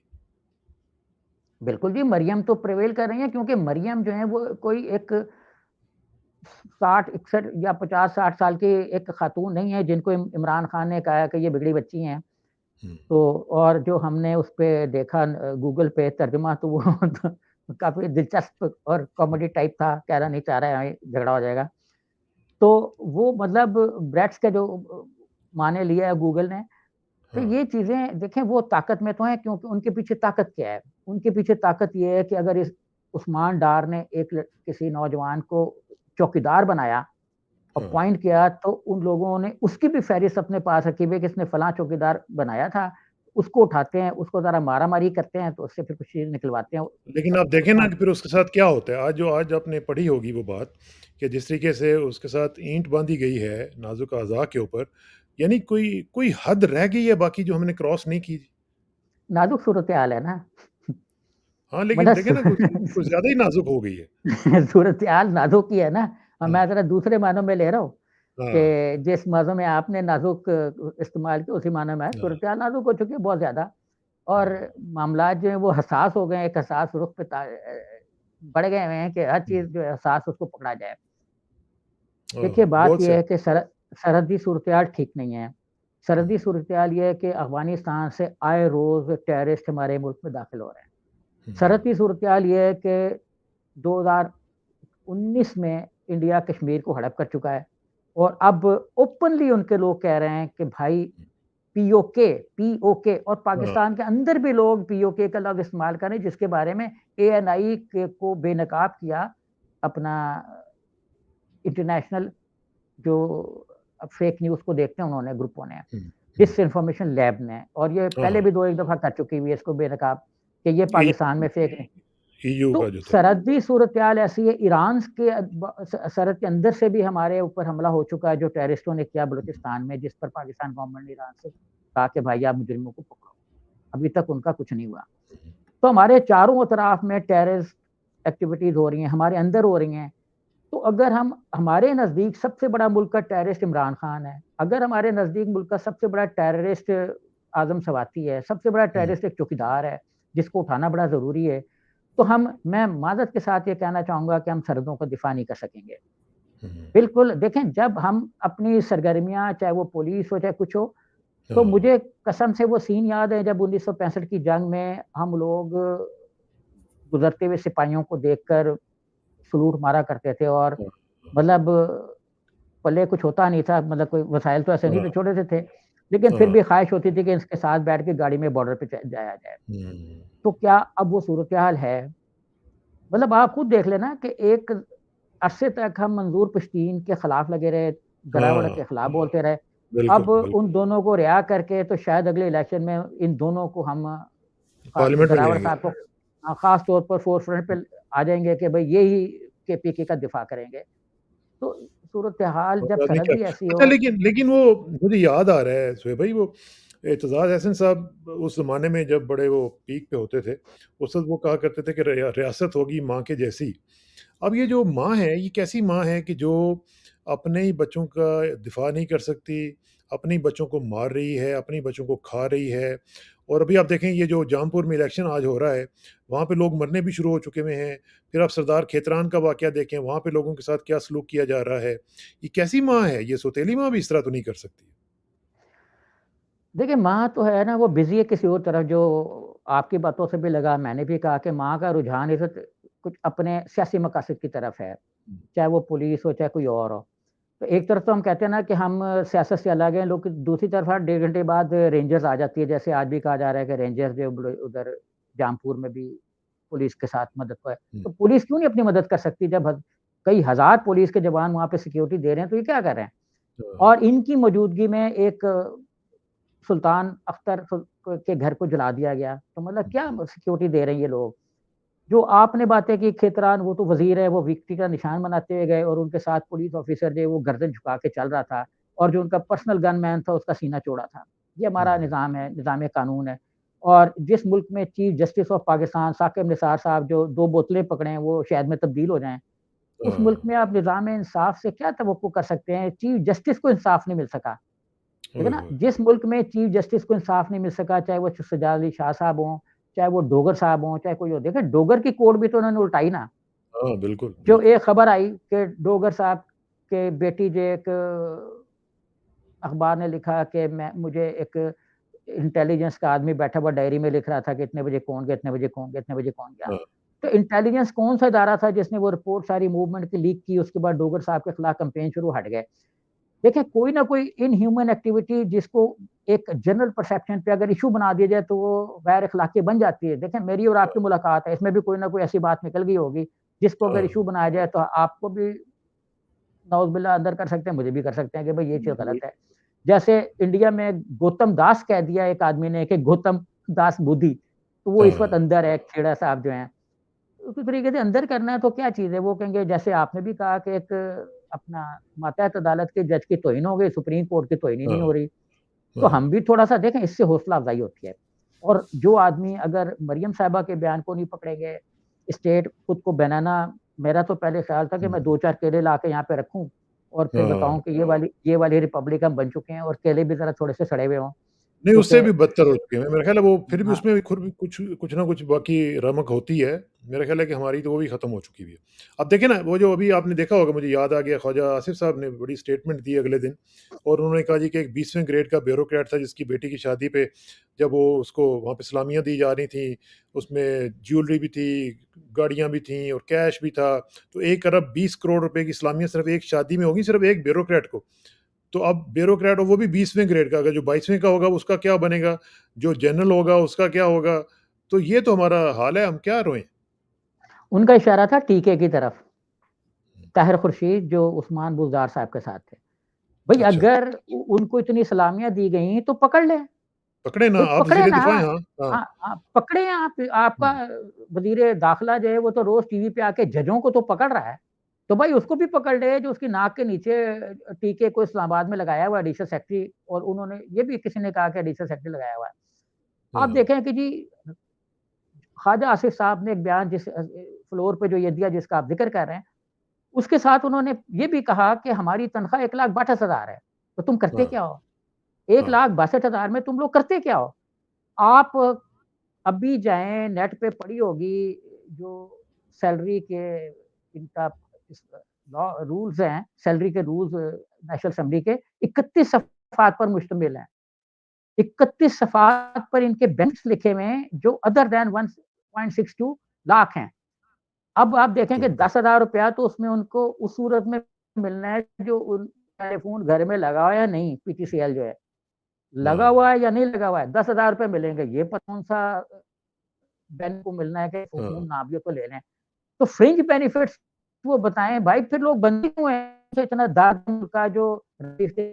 बिल्कुल जी, मरियम तो प्रिवेल कर रही हैं, क्योंकि मरियम जो है वो कोई एक 60, 61 या 50-60 साल की एक खातून नहीं है जिनको इमरान खान ने कहा है कि ये बिगड़ी बच्ची हैं। हुँ, तो और जो हमने उस पे देखा गूगल पे तर्जुमा, तो वो तो काफ़ी दिलचस्प और कॉमेडी टाइप था, कहना नहीं चाह रहा है, झगड़ा हो जाएगा। तो वो मतलब ब्रैट्स का जो माने लिया है गूगल ने, तो हाँ, ये चीज़ें देखें वो ताकत में तो हैं, क्योंकि उनके पीछे ताकत क्या है? उनके पीछे ताकत ये है कि अगर इस उस्मान डार ने एक किसी नौजवान को चौकीदार बनाया, हाँ। अपॉइंट किया, तो उन लोगों ने उसकी भी फ़हरिस्त अपने पास रखी हुई है कि इसने फलाँ चौकीदार बनाया था। उसको उठाते हैं, उसको ज़रा मारा-मारी करते हैं, तो उससे फिर कुछ चीज़ निकलवाते हैं। लेकिन आप देखें ना हाँ, कि फिर उसके साथ क्या होता है। आज आपने पढ़ी होगी वो बात कि जिस तरीके से उसके साथ ईंट बाँधी गई है नाज़ुक अज़ा के ऊपर, यानी कोई कोई हद रह गई है बाकी जो हमने क्रॉस नहीं की। नाज़ुक सूरत-ए-हाल है ना। हाँ, लेकिन मतलब देखें ना कुछ कुछ ज़्यादा ही नाज़ुक हो गई है। सूरत-ए-हाल नाज़ुक ही है ना। हाँ, मैं ज़रा दूसरे मायनों में ले रहा हूँ हाँ, कि जिस मानों में आपने नाज़ुक इस्तेमाल किया, उसी मानों में है। हाँ, सूरत-ए-हाल नाज़ुक हो चुकी है बहुत ज़्यादा, और हुँ, मामलात जो हैं वो हसास हो गए हैं, एक हसास रुख पे बढ़ गए हुए हैं कि हर हुँ, चीज़ जो है हसास उसको पकड़ा जाए। देखिए, हाँ, बात बहुत ये सही। है कि सरहदी सूरत-ए-हाल ठीक नहीं है। हुँ, सरहदी सूरत-ए-हाल ये है कि अफ़गानिस्तान से आए रोज़ टेररिस्ट हमारे मुल्क में दाखिल हो रहे हैं। हुँ, सरहदी सूरत-ए-हाल ये है कि 2019 में इंडिया कश्मीर को हड़प कर चुका है, और अब ओपनली उनके लोग कह रहे हैं कि भाई पीओके, पीओके, और हाँ, पाकिस्तान के अंदर भी लोग पीओके का लफ्ज़ इस्तेमाल कर रहे हैं, जिसके बारे में एएनआई के को बेनकाब किया अपना इंटरनेशनल जो फेक न्यूज़ को देखते हैं उन्होंने ग्रुपों ने, हुँ, हुँ। डिसइन्फॉर्मेशन लैब ने और ये हाँ, पहले हाँ। भी 2-1 दफ़ा कर चुकी हुई है इसको बेनकाब कि ये ये पाकिस्तान में फेक है। ईयू तो का जो था। सरहदी सूरत-ए-हाल ऐसी है, ईरान के सरहद के अंदर से भी हमारे ऊपर हमला हो चुका है, जो टेररिस्टों ने किया हुँ, बलूचिस्तान में, जिस पर पाकिस्तान गवर्नमेंट ने ईरान से कहा कि भाई आप मुजरिमों को पकड़ो। अभी तक उनका कुछ नहीं हुआ। हुँ, तो हमारे चारों तरफ में टेररिस्ट एक्टिविटीज़ हो रही हैं, हमारे अंदर हो रही हैं। तो अगर हम हमारे नज़दीक सबसे बड़ा मुल्क का टेररिस्ट इमरान खान है। अगर हमारे नज़दीक मुल्क का सबसे बड़ा टेररिस्ट आज़म सवाती है, सबसे बड़ा हुँ, टेररिस्ट एक चौकीदार है, जिसको उठाना बड़ा ज़रूरी है। तो मैं माज़रत के साथ ये कहना चाहूँगा कि हम सरहदों का दिफ़ा नहीं कर सकेंगे। हुँ, हुँ। बिल्कुल, देखें जब हम अपनी सरगर्मियाँ चाहे वो पुलिस हो, चाहे कुछ हो, तो हाँ, मुझे कसम से वो सीन याद है जब 1965 की जंग में हम लोग गुज़रते हुए सिपाहियों को देखकर सलूट मारा करते थे और हाँ, मतलब पल्ले कुछ होता नहीं था, मतलब कोई वसाइल तो ऐसे नहीं हाँ, थे, छोटे से थे। लेकिन फिर हाँ। भी ख़्वाहिश होती थी कि इसके साथ बैठ के गाड़ी में बॉर्डर पे जाया जाए। हुँ, तो क्या अब वो सूरत-ए-हाल है? मतलब आप खुद देख लेना कि एक अरसे तक हम मंजूर पश्तीन के खिलाफ लगे रहे, गरावड़ हाँ, के खिलाफ बोलते रहे। बिल्कुल, अब बिल्कुल। उन दोनों को रिहा करके तो शायद अगले इलेक्शन में इन दोनों को हम पार्लियामेंट में ले गरावड़ आएँगे। साहब को ख़ास तौर पर फ़ोर फ्रंट पे आ जाएँगे कि भई ये ही केपीके का दिफ़ा करेंगे। तो सूरत-ए-हाल जब पता नहीं क्या सरहद ही ऐसी अच्छा हो। लेकिन लेकिन वो मुझे याद आ रहा है सोहेब भाई वो एतज़ाज़ अहसन साहब उस ज़माने में जब बड़े वो पीक पे होते थे, उस वक़्त वो कहा करते थे कि रियासत होगी माँ के जैसी। अब ये जो माँ है, ये कैसी माँ है कि जो अपने ही बच्चों का दिफ़ा नहीं कर सकती, अपने ही बच्चों को मार रही है, अपने ही बच्चों को खा रही है। और अभी आप देखें ये जो जौनपुर में इलेक्शन आज हो रहा है, वहाँ पे लोग मरने भी शुरू हो चुके हुए हैं। फिर आप सरदार खेतरान का वाक़या देखें, वहाँ पे लोगों के साथ क्या सलूक किया जा रहा है। ये कैसी माँ है? ये सौतेली माँ भी इस तरह तो नहीं कर सकती। देखिए, माँ तो है ना वो बिज़ी है किसी और तरफ जो आपकी बातों से भी लगा, मैंने भी कहा कि माँ का रुझान इस वक़्त कुछ अपने सियासी मकासद की तरफ है, हुँ, चाहे वो पुलिस हो, चाहे कोई और हो। तो एक तरफ तो हम कहते हैं ना कि हम सियासत से अलग हैं, लोग दूसरी तरफ हर डेढ़ घंटे बाद रेंजर्स आ जाती है, जैसे आज भी कहा जा रहा है कि रेंजर्स जो उधर जामपुर में भी पुलिस के साथ मदद को है। हुँ, तो पुलिस क्यों नहीं अपनी मदद कर सकती जब कई हज़ार पुलिस के जवान वहाँ पे सिक्योरिटी दे रहे हैं, तो ये क्या कर रहे हैं? हाँ, और इनकी मौजूदगी में एक सुल्तान अख्तर के घर को जला दिया गया, तो मतलब हुँ, क्या सिक्योरिटी दे रहे हैं ये लोग? जो आपने बातें की खेतरान वो तो वज़ीर है, वो विक्ट्री का निशान बनाते हुए गए और उनके साथ पुलिस ऑफ़िसर जो है वो गर्दन झुका के चल रहा था और जो उनका पर्सनल गनमैन था उसका सीना चौड़ा था। ये हमारा हुँ, निज़ाम है, निज़ाम कानून है और जिस मुल्क में chief justice of Pakistan Saqib Nisar साहब जो 2 बोतलें पकड़े हैं वो शहद में तब्दील हो जाएँ, उस मुल्क हाँ। में आप निज़ाम इंसाफ़ से क्या तवक्को कर सकते हैं? चीफ़ जस्टिस को इंसाफ़ नहीं मिल सका। ठीक है ओए ना? होए! जिस मुल्क में चीफ जस्टिस को इंसाफ नहीं मिल सका, चाहे वो सज्जाद अली शाह साहब हों, चाहे वो डोगर साहब हों, चाहे कोई हो। देखिए डोगर की कोर्ट भी तो उन्होंने उल्टाई ना। हाँ, बिल्कुल, जो बिल्कुल। एक खबर आई कि डोगर साहब के बेटी जो एक अखबार ने लिखा कि मैं मुझे एक इंटेलिजेंस का आदमी बैठा हुआ डायरी में लिख रहा था कि इतने बजे कौन गया, इतने बजे कौन गया, इतने बजे कौन गया। हाँ, तो इंटेलिजेंस कौन-सा इदारा था जिसने वो रिपोर्ट सारी मूवमेंट की लीक की, उसके बाद डोगर साहब के खिलाफ कैंपेन शुरू हट गए। देखिए, कोई ना कोई इनह्यूमन एक्टिविटी जिसको एक जनरल परसेप्शन पे अगर इश्यू बना दिया जाए तो वो गैर अखलाकी बन जाती है। देखें, मेरी और हाँ, आपकी मुलाकात है, इसमें भी कोई ना कोई ऐसी बात निकल गई होगी, जिसको अगर हाँ, इश्यू बनाया जाए तो आपको भी नाउज़ुबिल्लाह अंदर कर सकते हैं, मुझे भी कर सकते हैं कि भई ये चीज़ गलत बिल्कुल। है। जैसे इंडिया में गौतम दास कह दिया एक आदमी ने कि गौतम दास बुद्धि, तो वो इस वक़्त हाँ, अंदर है, खेड़ा साहब जो हैं। उसी तरीके से अंदर करना है तो क्या चीज़ है, वो कहेंगे जैसे आपने भी कहा कि एक अपना मातहत अदालत के जज की तौहीन हो गई, सुप्रीम कोर्ट की तौहीन ही नहीं हाँ, हो रही। तो हाँ, हम भी थोड़ा-सा देखें इससे हौसला अफ़ज़ाई होती है। और जो आदमी अगर मरियम साहिबा के बयान को नहीं पकड़ेंगे, स्टेट खुद को बनाना मेरा तो पहले ख़्याल था कि मैं हुँ, 2-4 केले ला के यहाँ पे रखूँ और फिर हाँ। बताऊँ कि ये वाली रिपब्लिक हम बन चुके हैं और केले भी ज़रा थोड़े से सड़े हुए हों, नहीं, उससे क्योंकि भी बदतर हो चुके हैं। मेरा ख़्याल है वो फिर भी हाँ, उसमें भी खुर भी कुछ कुछ ना कुछ बाकी रमक होती है। मेरा ख़्याल है कि हमारी तो वो भी ख़त्म हो चुकी हुई है। अब देखिए ना, वो जो अभी आपने देखा होगा मुझे याद आ गया ख्वाजा आसिफ़ साहब ने बड़ी स्टेटमेंट दी अगले दिन और उन्होंने कहा जी कि एक 20वें ग्रेड का ब्यूरोक्रेट था जिसकी बेटी की शादी पे जब वो उसको वहाँ पे सलामियाँ दी जा रही थी, उसमें ज्वेलरी भी थी, गाड़ियाँ भी थीं और कैश भी था। तो 1 अरब 20 करोड़ रुपए की सलामियाँ सिर्फ़ एक शादी में होगी, सिर्फ़ एक ब्यूरोक्रेट को। तो अब ब्यूरोक्रेट और वो भी 20वें ग्रेड का, अगर जो 22वें का होगा उसका क्या बनेगा? जो जनरल होगा उसका क्या होगा? तो ये तो हमारा हाल है, हम क्या रोएँ? उनका इशारा था टीके की तरफ, ताहिर खुर्शीद जो उस्मान बुज़दार साहब के साथ थे। भई अच्छा, अगर उ उनको इतनी सलामियाँ दी गई तो पकड़ लें, पकड़े ना, भई आप पकड़े वज़ीर ना। दिफ़ा हैं, हाँ, हाँ। हाँ, पकड़े आप, आपका हुँ, वज़ीर दाखिला जो है वो तो रोज़ टीवी पे आके जजों को तो पकड़ रहा है। तो भाई उसको भी पकड़ ले जो उसकी नाक के नीचे टीके को इस्लामाबाद में लगाया हुआ है एडिशनल सेक्रेटरी, और उन्होंने ये भी किसी ने कहा कि एडिशनल सेक्रेटरी लगाया हुआ है। आप हाँ, देखें कि जी ख्वाजा आसिफ साहब ने एक बयान जिस फ्लोर पे जो ये दिया जिसका आप ज़िक्र कर रहे हैं, उसके साथ उन्होंने ये भी कहा कि हमारी तनख्वाह 1,62,000 है, तो तुम करते हाँ, क्या हो? हाँ, 1,62,000 में तुम लोग करते क्या हो? आप अभी जाएँ, नेट पे पड़ी होगी जो सैलरी के इनका इस लॉ रूल्स हैं, सैलरी के रूल्स नेशनल असेंबली के 31 सफ़हात पर मुश्तमिल हैं। 31 सफ़हात पर इनके बेनिफिट्स लिखे हुए हैं जो अदर दैन 1.62 लाख हैं। अब आप देखें कि ओके, ₹10,000 तो उसमें उनको उस सूरत में मिलना है जो उन टेलीफ़ोन घर में लगा हुआ है या नहीं, पीटीसीएल जो है। लगा हाँ, हुआ है या नहीं लगा हुआ है, ₹10,000 मिलेंगे, ये पता कौन-सा बैंक को मिलना है कि हाँ, फ़ोन ना भी हो तो ले लें। तो फ्रिंज बेनिफिट्स वो बताएँ भाई, फिर लोग बंदी क्यों हैं? तो इतना दाद का जो रिश्ते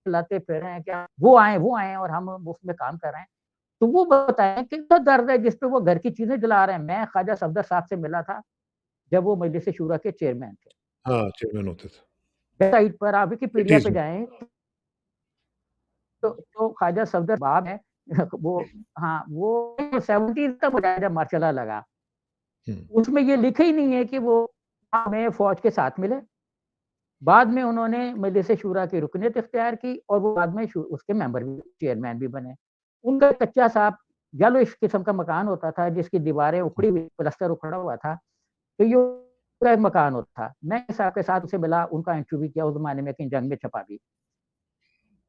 लाते फिर रहे हैं क्या, वो आएँ और हम मुफ्त में काम कर रहे हैं। तो वो बताएँ कितना दर्द है जिस पे वो घर की चीज़ें जला रहे हैं। मैं ख्वाजा सफदर साहब से मिला था, जब वो मजलिस शूरा के चेयरमैन थे। हाँ, चेयरमैन होते थे। वेबसाइट पर आप विकिपीडिया 80s पे में। जाएँ तो ख्वाजा सफदर बाब हैं वो, हाँ, वो 70s तक हो जाए जब मार्शल लगा। हुँ, उसमें ये लिखा ही नहीं है कि वो हमें फ़ौज के साथ मिले। बाद में उन्होंने मजलिस शूरा की रुकनियत इख्तियार की और वो बाद में शू उसके मेंबर भी, चेयरमैन भी बने। उनका कच्चा सा येलोइश किस्म का मकान होता था जिसकी दीवारें हुँ, उखड़ी हुई, प्लास्टर उखड़ा हुआ था। तो ये पूरा एक मकान होता था। मैं साहब के साथ उसे मिला, उनका इंटरव्यू किया उस ज़माने में कि जंग में छपा भी।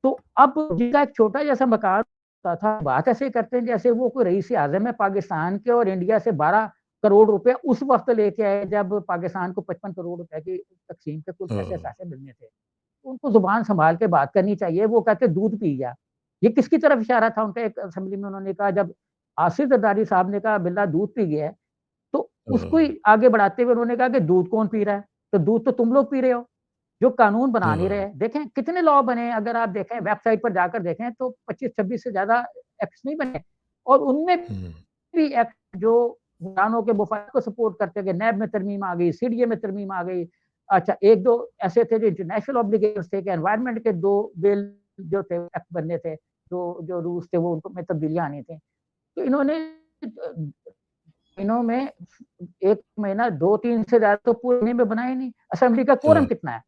तो अब जिनका एक छोटा जैसा मकान होता था, बात ऐसे करते हैं जैसे वो कोई रईस-ए-आज़म है पाकिस्तान के और इंडिया से 12 करोड़ रुपए उस वक़्त लेके आए जब पाकिस्तान को 55 करोड़ रुपए की तक़सीम के कुल हाँ, पैसे-वैसे मिलने थे। उनको ज़ुबान सँभाल के बात करनी चाहिए, वो कहते दूध पी गया। ये किसकी तरफ इशारा था उनका? एक असेंबली में उन्होंने कहा जब आसिफ ज़रदारी साहब ने कहा बिल्ला दूध पी गया है, तो उसको हाँ, ही आगे बढ़ाते हुए उन्होंने कहा कि दूध कौन पी रहा है? तो दूध तो तुम लोग पी रहे हो। जो कानून बना नहीं हाँ, रहे। देखें कितने लॉ बने हैं, अगर आप देखें वेबसाइट पर जाकर देखें तो 25-26 से ज़्यादा एक्ट्स नहीं बने और उनमें हुँ, भी एक्ट जो हुक्मरानों के मुफाद को सपोर्ट करते थे, नैब में तरमीम आ गई, सीडीए में तरमीम आ गई। अच्छा 1-2 ऐसे थे जो इंटरनेशनल ऑब्लिगेशंस थे कि एनवायरनमेंट के 2 बिल जो थे एक्ट बनने थे, जो जो रूल्स थे वो उनको में तब्दीलियाँ आनी थी। तो इन्होंने दिनों में 1 महीना 2-3 से ज़्यादा तो पूरे महीने में बनाया ही नहीं। असेंबली का हाँ, कोरम कितना है?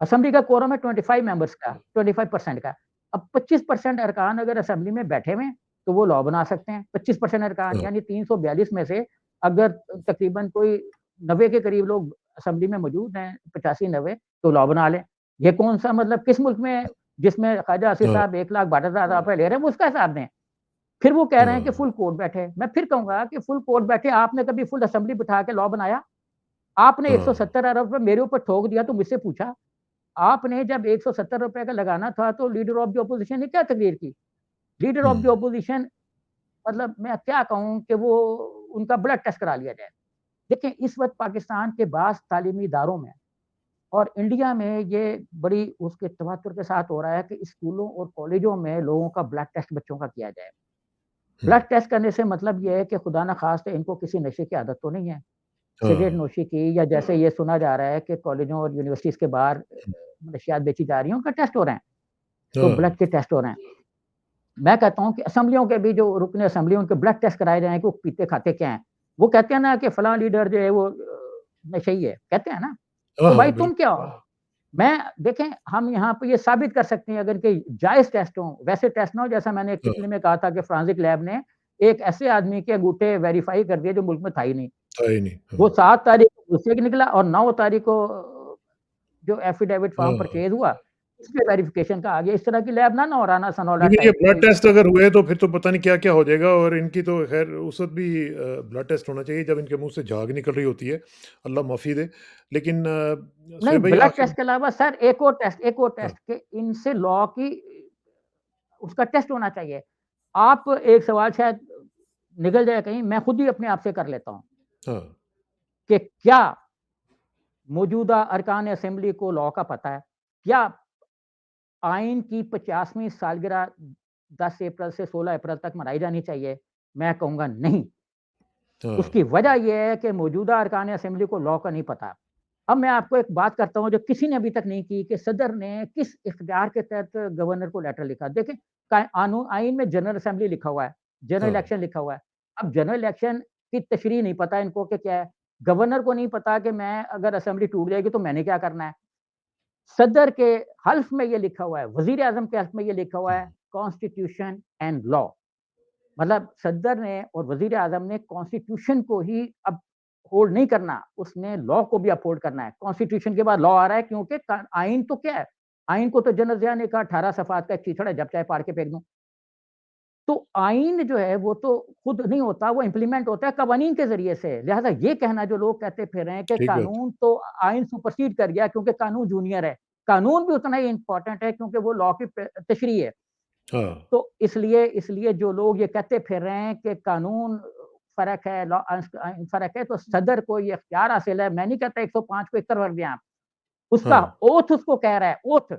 असेंबली का कोरम है 25 मेंबर्स का, 25% का। अब 25% अरकान अगर असेंबली में बैठे हुए हैं, तो वो लॉ बना सकते हैं। 25% अरकान हाँ, यानी 342 में से अगर तकरीबन कोई 90 के करीब लोग असेंबली में मौजूद हैं, 85-90 तो लॉ बना लें। ये कौन-सा मतलब किस मुल्क में जिसमें ख्वाजा आसिफ हाँ, साहब 1,62,000 रुपए ले रहे हैं, वो उसका हिसाब दें। फिर वो कह रहे हैं कि हाँ, फुल कोर्ट बैठे। मैं फिर कहूँगा कि फुल कोर्ट बैठे, आपने कभी फुल असेंबली बिठा के लॉ बनाया? आपने हाँ, 170 अरब रुपए मेरे ऊपर ठोक दिया तो मुझसे पूछा? आपने जब ₹170 का लगाना था तो लीडर ऑफ द अपोज़िशन ने क्या तकरीर की? Leader hmm, of the opposition मतलब मैं क्या कहूँ कि वो उनका ब्लड टेस्ट करा लिया जाए। देखिए इस वक़्त पाकिस्तान के बाज़ तालीमी इदारों में और इंडिया में ये बड़ी उसके तवज्जो के साथ हो रहा है कि स्कूलों और कॉलेजों में लोगों का ब्लड टेस्ट बच्चों का किया जाए। हुँ, ब्लड टेस्ट करने से मतलब ये है कि खुदा ना ख़ास्ता इनको किसी नशे की आदत तो नहीं है। सिगरेट हाँ, नोशी की या जैसे ये सुना जा रहा है कि कॉलेजों और यूनिवर्सिटीज़ के बाहर मनशियात बेची जा रही हैं, उनका टेस्ट हो रहे हैं, तो हाँ, ब्लड के टेस्ट हो रहे हैं। मैं कहता हूँ कि असेंबलियों के भी जो रुकने असेंबली उनके ब्लड टेस्ट कराए जाएँ कि वो पीते-खाते क्या हैं। वो कहते हैं ना कि फलाँ लीडर जो है वो नशेई है, कहते हैं ना? हाँ, तो भाई हाँ, तुम क्या हो? मैं देखें हम यहाँ पे ये साबित कर सकते हैं अगर कि जायज़ टेस्ट हों, वैसे टेस्ट ना हो जैसा मैंने एक हाँ, पिछले में कहा था कि फोरेंसिक लैब ने एक ऐसे आदमी के अंगूठे वेरीफ़ाई कर दिए जो मुल्क में था ही नहीं। था ही नहीं। वो हाँ, 7 तारीख को घुस के निकला और 9 तारीख को जो एफिडेविट फॉर्म हाँ। परचेज़ हुआ, उसपे वेरिफ़िकेशन का आ गया। इस तरह की लैब ना नौराना सनौला लेकिन ये टाइप ब्लड की। टेस्ट अगर हुए तो फिर तो पता नहीं क्या-क्या हो जाएगा और इनकी तो ख़ैर उस वक़्त भी ब्लड टेस्ट होना चाहिए जब इनके मुँह से झाग निकल रही होती है, अल्लाह माफ़ी दे। लेकिन नहीं, शोएब भाई ब्लड आखिर टेस्ट के अलावा सर एक और हाँ, टेस्ट कि इनसे लॉ की उसका टेस्ट होना चाहिए। आप एक सवाल शायद निकल जाए कहीं, मैं खुद ही अपने आप से कर लेता हूँ हाँ, कि क्या मौजूदा अरकान असेंबली को लॉ का पता है? क्या आइन की 50वीं सालगिरह 10 अप्रैल से 16 अप्रैल तक मनाई जानी चाहिए? मैं कहूँगा नहीं। हाँ, उसकी वजह ये है कि मौजूदा अरकान असेंबली को लॉ का नहीं पता। अब मैं आपको एक बात करता हूँ जो किसी ने अभी तक नहीं की कि सदर ने किस इख्तियार के तहत गवर्नर को लेटर लिखा। देखें आइन में जनरल असेंबली लिखा हुआ है, जनरल हाँ, इलेक्शन लिखा हुआ है। अब जनरल इलेक्शन की तशरीह नहीं पता इनको कि क्या है। गवर्नर को नहीं पता कि मैं अगर असेंबली टूट जाएगी तो मैंने क्या करना है। सदर के हल्फ में ये लिखा हुआ है, वज़ीर आज़म के हल्फ में ये लिखा हुआ है हुँ, कॉन्स्टिट्यूशन एंड लॉ। मतलब सदर ने और वज़ीर आज़म ने कॉन्स्टिट्यूशन को ही अब होल्ड नहीं करना, उसने लॉ को भी अपहोल्ड करना है। कॉन्स्टिट्यूशन के बाद लॉ आ रहा है क्योंकि क आइन तो क्या है? आइन को तो जनरल ज़िया ने कहा 18 सफ़ात का एक चीथड़ा है, जब चाहे फाड़ के फेंक दूँ। तो आइन जो है वो तो खुद नहीं होता, वो इम्प्लीमेंट होता है कवानीन के ज़रिए से। लिहाज़ा ये कहना जो लोग कहते फिर रहे हैं कि ठीक बात। कानून तो आइन सुपरसीड कर गया क्योंकि कानून जूनियर है। कानून भी उतना ही इम्पोर्टेंट है क्योंकि वो लॉ की तशरीह है। हाँ, तो इसलिए इसलिए जो लोग ये कहते फिर रहे हैं कि कानून फ़र्क है, फ़र्क है, तो सदर को ये इख्तियार हासिल है। मैं नहीं कहता 105 को इक्कर कर दें आप। उसका हाँ, ओथ उसको कह रहा है, ओथ।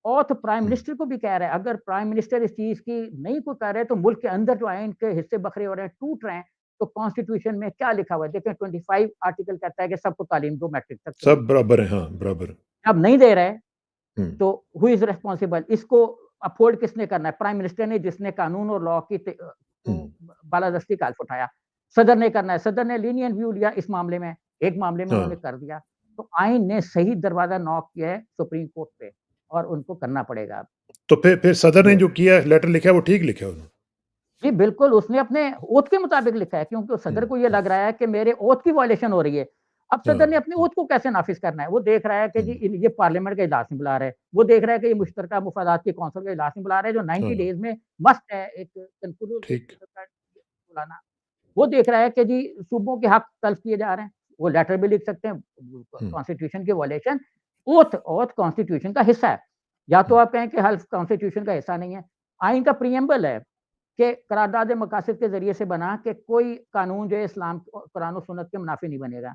ओथ प्राइम हुँ, मिनिस्टर को भी कह रहा है। अगर प्राइम मिनिस्टर इस चीज़ की नहीं कोई कर रहे, तो मुल्क के अंदर जो आइन के हिस्से बखरे हो रहे हैं, टूट रहे हैं, तो कॉन्स्टिट्यूशन में क्या लिखा हुआ है? देखें 25 आर्टिकल कहता है कि सबको तालीम दो मैट्रिक तक फ्री। सब बराबर हैं, हाँ, बराबर। अब नहीं दे रहे हुँ, तो हू इज़ रिस्पांसिबल? इसको अपहोल्ड किसने करना है? प्राइम मिनिस्टर ने जिसने कानून और लॉ की हुँ, को बालादस्ती का हल्फ उठाया। सदर ने करना है, सदर ने लीनिएंट व्यू लिया इस मामले में, एक मामले में हाँ, उन्होंने कर दिया। तो आइन ने सही दरवाज़ा नॉक किया है सुप्रीम कोर्ट पे और उनको करना पड़ेगा अब। तो फिर सदर ने जो जो किया है, लेटर लिखा है, वो ठीक लिखा है उन्होंने? जी, बिल्कुल, उसने अपने ओथ के मुताबिक लिखा है क्योंकि हुँ, सदर को ये हुँ, लग रहा है कि मेरे ओथ की वायलेशन हो रही है। अब हाँ, सदर ने अपने हुँ, ओथ को कैसे नाफ़िज़ करना है? वो देख रहा है कि जी हुँ, ये पार्लियामेंट का इजलास नहीं बुला रहे। वो देख रहा है कि ये मुश्तरका मुफ़ादात की कौंसिल का इजलास नहीं बुला रहे, जो 90 हाँ, डेज़ में मस्ट है एक कंक्लूसिव ठीक। बुलाना। वो देख रहा है कि जी सूबों के हक तल्फ़ किए जा रहे हैं। वो लेटर भी लिख सकते हैं, हुँ, कॉन्स्टिट्यूशन की वायलेशन ओथ कॉन्स्टिट्यूशन का हिस्सा है। या तो हुँ, आप कहें कि हल्फ कॉन्स्टिट्यूशन का हिस्सा नहीं है। आइन का प्रीएम्बल है कि करारदाद मकासद के ज़रिए से बना कि कोई कानून जो है इस्लाम कुरान और सुन्नत के मुनाफ़ी नहीं बनेगा।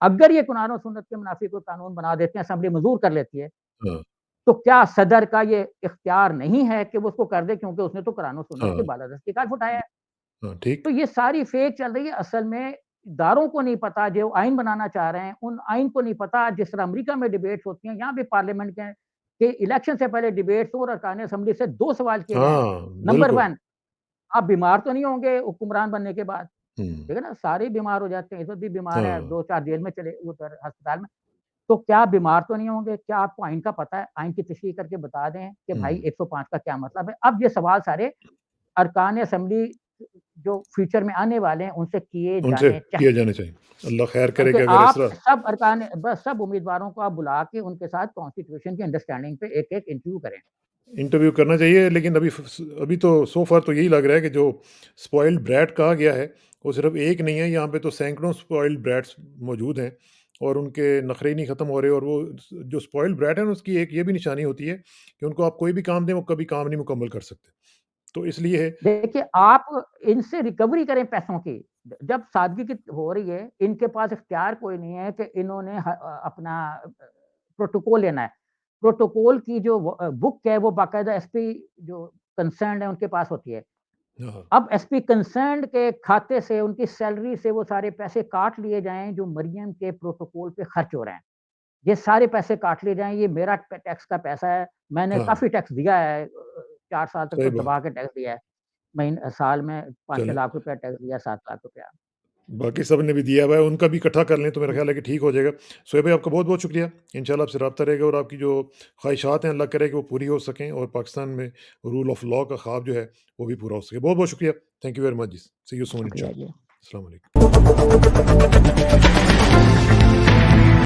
अगर ये कुरान और सुन्नत के मुनाफ़ी कोई कानून बना देते हैं, असेंबली मंज़ूर कर लेती है, हाँ, तो क्या सदर का ये इख्तियार नहीं है कि वो उसको कर दे क्योंकि उसने तो कुरान और सुन्नत की हाँ, बालादस्ती का हल्फ उठाया है। हाँ, ठीक। तो ये सारी फेक चल रही है असल में इदारों को नहीं पता जो आइन बनाना चाह रहे हैं, उन आइन को नहीं पता जिस तरह अमेरिका में डिबेट्स होती हैं, यहाँ भी पार्लियामेंट के इलेक्शन से पहले डिबेट्स और अरकान असेंबली से 2 सवाल किए जाएँ। हाँ, नंबर बिल्कुल। 1 आप बीमार तो नहीं होंगे हुक्मरान बनने के बाद? हुँ, ठीक है ना? सारे ही बीमार हो जाते हैं, इज़्ज़त भी बीमार है, हाँ, 2-4 जेल में चले उधर अस्पताल में। तो क्या आप बीमार तो नहीं होंगे? क्या आपको आइन का पता है? आइन की तशरीह करके बता दें कि भाई हुँ, 105 का क्या मतलब है? अब ये सवाल सारे अरकान असेंबली जो फ्यूचर में आने वाले हैं, उनसे किए उनसे जाने किए चाहिए। जाने चाहिए। अल्लाह खैर करे बल्कि कि अगर इस आप तरह सब अरकान बस सब उम्मीदवारों को आप बुला के उनके साथ कॉन्स्टिट्यूशन की अंडरस्टैंडिंग पे एक-एक इंटरव्यू करें। इंटरव्यू करना चाहिए, लेकिन अभी तो सो फार तो यही लग रहा है कि जो स्पॉइल्ड ब्रैट कहा गया है, वो सिर्फ़ एक नहीं है, यहाँ पे तो सैकड़ों स्पॉइल्ड ब्रैट्स मौजूद हैं और उनके नखरे ही नहीं ख़त्म हो रहे और वो जो स्पॉइल्ड ब्रैट है ना, उसकी एक ये भी निशानी होती है कि उनको आप कोई भी काम दें, वो कभी काम नहीं मुकम्मल कर सकते। तो इसलिए देखिए, आप इनसे रिकवरी करें पैसों की। जब सादगी की हो रही है, इनके पास इख्तियार कोई नहीं है कि इन्होंने अपना प्रोटोकॉल लेना है। प्रोटोकॉल की जो बुक है, वो बाकायदा एसपी जो कंसर्न्ड है, उनके पास होती है। हाँ, अब एसपी कंसर्न्ड के खाते से, उनकी सैलरी से वो सारे पैसे काट लिए जाएँ, जो मरियम के प्रोटोकॉल पे खर्च हो रहे हैं। ये सारे पैसे काट लिए जाएँ, ये मेरा टैक्स का पैसा है। मैंने हाँ, काफ़ी टैक्स दिया है 4 साल तक सही तो बात दबा है। के टैक्स दिया है। साल में 5-6 चलें, लाख रुपया टैक्स दिया, 7 लाख रुपया। बाकी सब ने भी दिया हुआ है, उनका भी इकट्ठा कर लें तो मेरा हुँ, ख़्याल है कि ठीक हो जाएगा। सोहेब भाई आपका बहुत-बहुत शुक्रिया। इंशाल्लाह आपसे राब्ता रहेगा और आपकी जो ख़्वाहिशात हैं अल्लाह करे कि वो पूरी हो सकें और पाकिस्तान में रूल ऑफ़ लॉ का ख़्वाब जो है, वो भी पूरा हो सके। बहुत-बहुत शुक्रिया। थैंक यू वेरी मच जी। सी यू सून शुक्रिया इंशाल्लाह। जी। अस्सलाम वालेकुम।